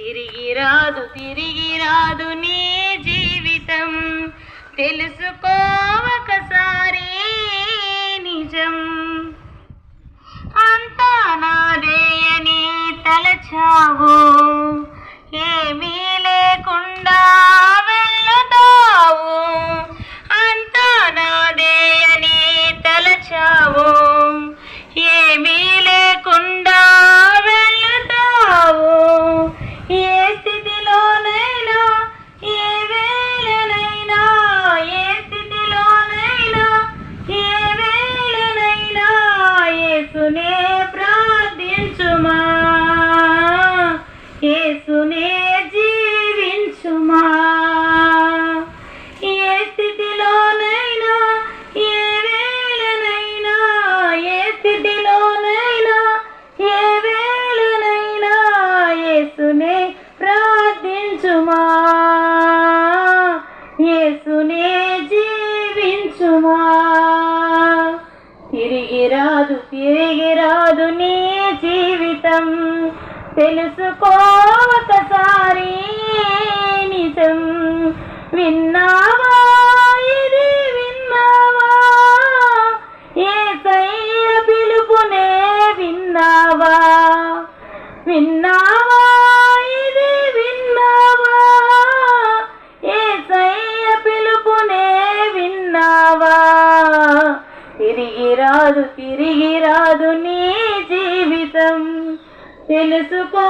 తిరిగి రాదు నీ జీవితం, తెలుసుకో ఒకసారి నిజం. అంతా నాదే అని తలచావు, ఏమీ లేకుండా వెళ్ళుతావు. అంతా నాదే అని తలచావు, ఏమీ లేకుండా వెళ్ళుతావు. ఏ స్థితిలోనైనా, ఏ వేళనైనా, ఏ స్థితిలోనైనా, ఏ వేళనైనా యేసునే ప్రార్థించుమా, యేసునే జీవించుమా. ఏ స్థితిలోనైనా, ఏ వేళనైనా, ఏ స్థితిలోనైనా, ఏ వేళనైనా యేసునే ప్రార్థించుమా, యేసునే జీవించుమా. తిరిగి రాదు నీ జీవితం, తెలుసుకో ఒకసారి నిజం. విన్నావా ఇది విన్నావా, యేసయ్య పిలుపునే విన్నావా. విన్నావా ఇది విన్నావా, యేసయ్య పిలుపునే విన్నావా. తిరిగి రాదు నీ జీవితం, తెలుసుకో